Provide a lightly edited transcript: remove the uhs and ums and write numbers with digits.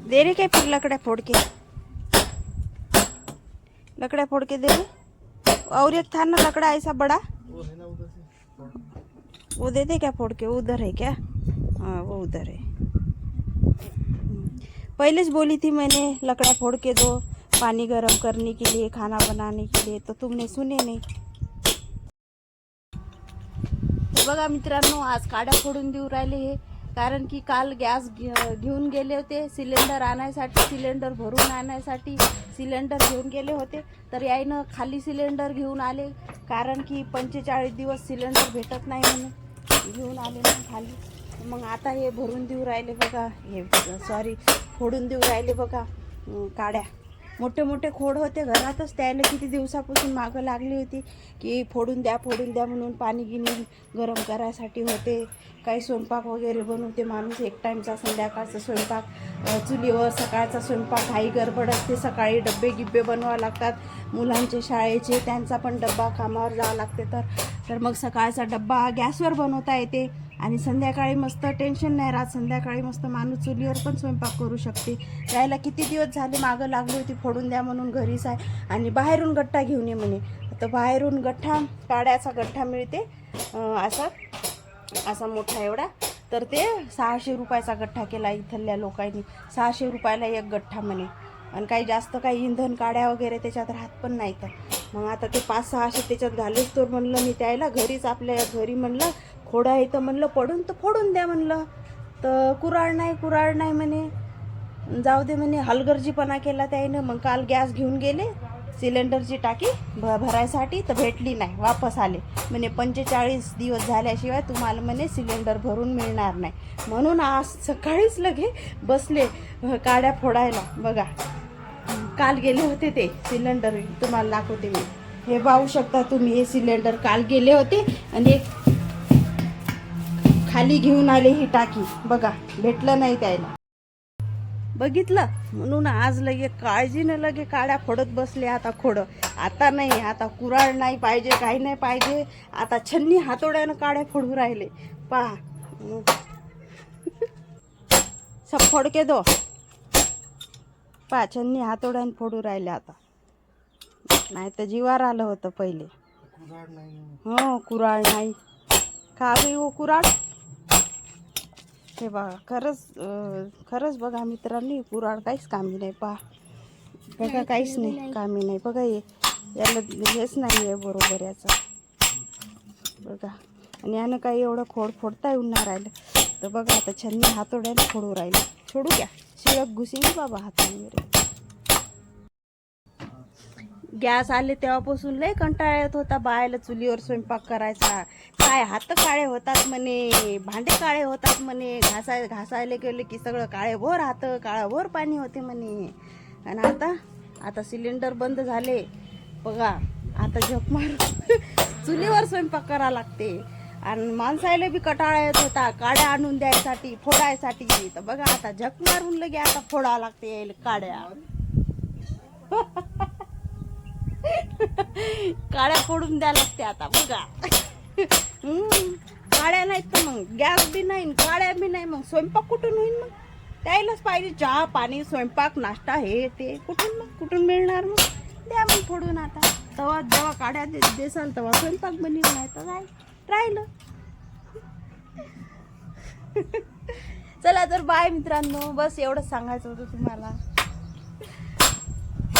दे रे क्या फिर लकड़ा फोड़ के, लकड़ा फोड़ के दे रे। और एक था ना लकड़ा ऐसा बड़ा, वो है ना उधर से वो दे दे क्या फोड़ के। उधर है क्या? हाँ वो उधर है। पहले से बोली थी मैंने लकड़ा फोड़ के दो पानी गर्म करने के लिए, खाना बनाने के लिए, तो तुमने सुने नाही। बघा मित्रांनो, आज काड्या फोडून देऊ राहिले हे, कारण की काल गॅस घेऊन गेले होते सिलेंडर आणायसाठी, सिलेंडर भरून आणायसाठी सिलेंडर घेऊन गेले होते, तर यायनं खाली सिलेंडर घेऊन आले, कारण की 45 दिवस सिलेंडर भेटत नाही म्हणून घेऊन आले ना खाली। मग आता हे भरून देऊ राहिले बघा, हे सॉरी फोडून देऊ राहिले बघा काड्या। मोठे मोठे खोड होते घरातच, त्याला किती दिवसापासून मागं लागली होती की फोडून द्या म्हणून, पाणी गिनी गरम करायसाठी होते, काही स्वयंपाक वगैरे बनवते माणूस एक टाईमचा, संध्याकाळचा स्वयंपाक चुलीवर, सकाळचा स्वयंपाक घाई गडबड असते, सकाळी डब्बे गिब्बे बनवावं लागतात मुलांचे शाळेचे, त्यांचा पण डब्बा कामावर जावं लागते, तर मग सकाळचा डब्बा गॅसवर बनवता येते आणि संध्याकाळी मस्त टेन्शन नाही राहत, संध्याकाळी मस्त माणूस चुलीवर पण स्वयंपाक करू शकते। यायला किती दिवस झाले मागं लागली होती फोडून द्या म्हणून, घरीच आहे आणि बाहेरून गठ्ठा घेऊन ये म्हणे, तर बाहेरून गठ्ठा, काड्याचा गठ्ठा मिळते असा मोठा एवढा, तर ते 600 रुपयाचा गठ्ठा केला इथल्या लोकांनी, 600 रुपयाला एक गठ्ठा म्हणे, आणि काही जास्त काही इंधन काड्या वगैरे त्याच्यात राहत पण नाही, तर मग आता ते 500-600 त्याच्यात घालूच तर म्हणलं मी त्याला घरीच, आपल्या घरी म्हणलं खोडं आहे तर म्हणलं पडून तर फोडून द्या म्हणलं, तर कुराड नाही म्हणे, जाऊ दे म्हणे, हलगर्जीपणा केला त्यानं। मग काल गॅस घेऊन गेले सिलेंडरची टाकी भरायसाठी, तर भेटली नाही, वापस आले म्हणे 45 दिवस झाल्याशिवाय तुम्हाला म्हणे सिलेंडर भरून मिळणार नाही, म्हणून आज सकाळीच लगे बसले काड्या फोडायला बघा। काल गेले होते ते सिलेंडर, तुम्हाला दाखवते मी, हे पाहू शकता तुम्ही, हे सिलेंडर काल गेले होते आणि खाली घेऊन आले ही टाकी बघा, भेटलं नाही त्याला, बघितलं, म्हणून आज लगे काळजीनं लगे काड्या फोडत बसले। आता खोडं आता नाही, आता कुराड नाही पाहिजे, काही नाही पाहिजे, आता छन्नी हातोड्यानं काड्या फोडू राहिले पहा। सब फोड के दो पहा, छन्नी हातोड्यानं फोडू राहिले आता, नाही तर जीवार आलं होतं पहिले। कुराड नाही, हो कुराड नाही, का गई वो कुराड, हे बघा खरंच बघा मित्रांनी, कुराड काहीच कामी नाही पहा बघा, काहीच नाही कामी नाही बघा, याला हेच नाही आहे बरोबर याचं बघा, आणि यानं काही एवढं खोड फोडता येऊन नाही राहिलं, तर बघा आता छन्नी हातोड्याने फोडू राहिले, छोडू क्या शिळक घुसेंगे बाबा हातांवर। गॅस आले तेव्हापासून लय कंटाळा येत होता बायला चुलीवर स्वयंपाक करायचा, काय हात काळे होतात म्हणे, भांडे काळे होतात म्हणे, घासायला गेले की सगळं काळेभोर हात, काळाभोर पाणी होते म्हणे। आणि आता सिलेंडर बंद झाले बघा, आता झक मार चुलीवर स्वयंपाक करा लागते, आणि माणसायला बी कटाळा येत होता काड्या आणून द्यायसाठी फोडायसाठी, तर बघा आता झक मारून लगे आता फोडा लागते काड्या। काड्या फोडून द्या लागते आता बघा। काड्या नाहीत तर मग गॅस बी नाही, काड्या बी नाही, मग स्वयंपाक कुठून होईल, मग त्यालाच पाहिजे चहा पाणी स्वयंपाक नाश्ता हे ते, कुठून मिळणार, मग द्या मग फोडून आता, तेव्हा जेव्हा काड्या देसाल तेव्हा स्वयंपाक बनवून, नाही तर काय राहिलं। चला तर बाय मित्रांनो, बस एवढंच सांगायचं होतं तुम्हाला।